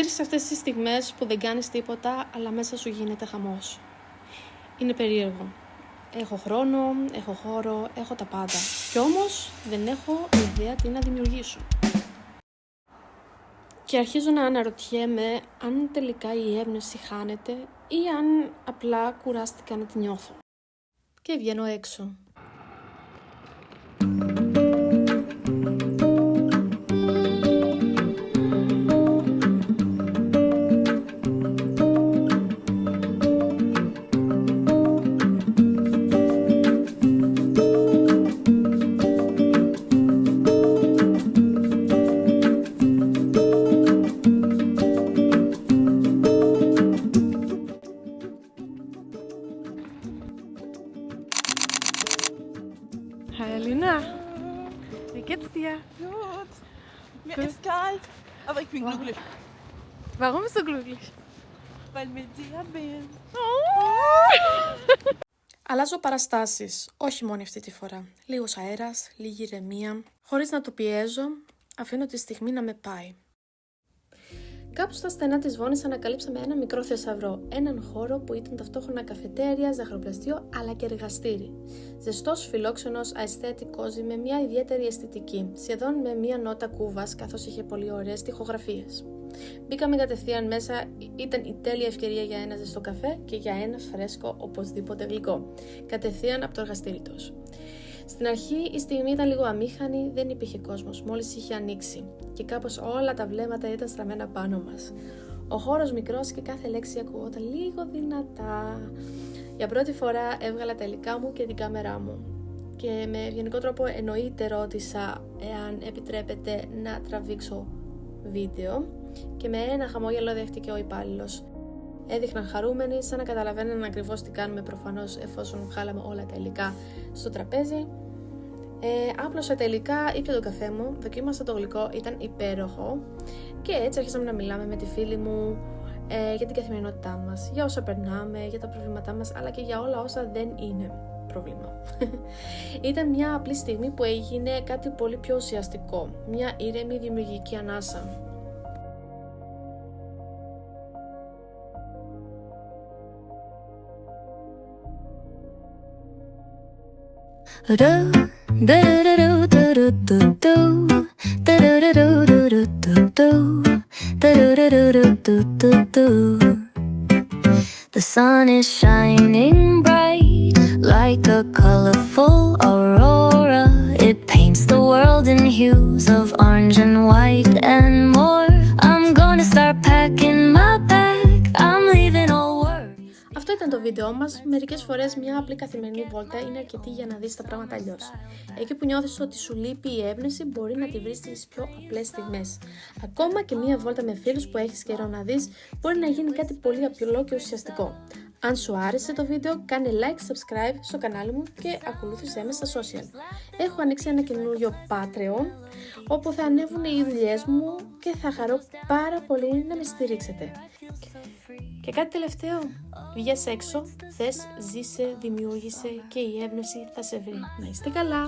Ξέρεις αυτές τις στιγμές που δεν κάνεις τίποτα, αλλά μέσα σου γίνεται χαμός. Είναι περίεργο. Έχω χρόνο, έχω χώρο, έχω τα πάντα. Κι όμως δεν έχω ιδέα τι να δημιουργήσω. Και αρχίζω να αναρωτιέμαι αν τελικά η έμπνευση χάνεται ή αν απλά κουράστηκα να τη νιώθω. Και βγαίνω έξω. Hi Alina, wie geht's dir? Gut. Mir ist kalt, aber ich bin glücklich, Warum bist du glücklich? weil mit dir bin. Αλλάζω παραστάσεις, όχι μόνο αυτή τη φορά. Λίγος αέρας, λίγη ηρεμία. Χωρίς να το πιέζω, αφήνω τη στιγμή να με πάει. Κάπου στα στενά της Βόνης ανακαλύψαμε ένα μικρό θησαυρό. Έναν χώρο που ήταν ταυτόχρονα καφετέρια, ζαχαροπλαστείο αλλά και εργαστήρι. Ζεστός, φιλόξενος, αισθητικός, με μια ιδιαίτερη αισθητική. Σχεδόν με μια νότα κούβας, καθώς είχε πολύ ωραίες τοιχογραφίες. Μπήκαμε κατευθείαν μέσα, ήταν η τέλεια ευκαιρία για ένα ζεστό καφέ και για ένα φρέσκο οπωσδήποτε γλυκό. Κατευθείαν από το εργαστήρι τους. Στην αρχή η στιγμή ήταν λίγο αμήχανη, δεν υπήρχε κόσμος, μόλις είχε ανοίξει και κάπως όλα τα βλέμματα ήταν στραμμένα πάνω μας. Ο χώρος μικρός και κάθε λέξη ακουγόταν λίγο δυνατά. Για πρώτη φορά έβγαλα τα υλικά μου και την κάμερά μου και με ευγενικό τρόπο εννοείται ρώτησα εάν επιτρέπεται να τραβήξω βίντεο και με ένα χαμόγελο δέχτηκε ο υπάλληλος. Έδειχναν χαρούμενοι, σαν να καταλαβαίναν ακριβώς τι κάνουμε προφανώς εφόσον βγάλαμε όλα τα υλικά στο τραπέζι. Άπλωσα τα υλικά, ήπια το καφέ μου, δοκίμασα το γλυκό, ήταν υπέροχο και έτσι αρχίσαμε να μιλάμε με τη φίλη μου για την καθημερινότητά μας, για όσα περνάμε, για τα προβλήματά μας, αλλά και για όλα όσα δεν είναι πρόβλημα. Ήταν μια απλή στιγμή που έγινε κάτι πολύ πιο ουσιαστικό, μια ήρεμη δημιουργική ανάσα. The sun is shining bright like a colorful aurora. It paints the world in hues of orange and white and more. I'm gonna start packing my bag. I'm leaving all worries. Αυτό ήταν το βίντεό μας. Μερικές φορές μια απλή καθημερινή βόλτα είναι αρκετή για να δεις τα πράγματα αλλιώς. Εκεί που νιώθεις ότι σου λείπει η έμπνευση, μπορεί να τη βρεις στις πιο απλές στιγμές. Ακόμα και μια βόλτα με φίλους που έχεις καιρό να δεις μπορεί να γίνει κάτι πολύ απλό και ουσιαστικό. Αν σου άρεσε το βίντεο, κάνε like, subscribe στο κανάλι μου και ακολούθησέ με στα social. Έχω ανοίξει ένα καινούριο Patreon, όπου θα ανέβουν οι δουλειές μου και θα χαρώ πάρα πολύ να με στηρίξετε. Και κάτι τελευταίο, βγες έξω, θες, ζήσε, δημιούργησε και η έμπνευση θα σε βρει. Να είστε καλά!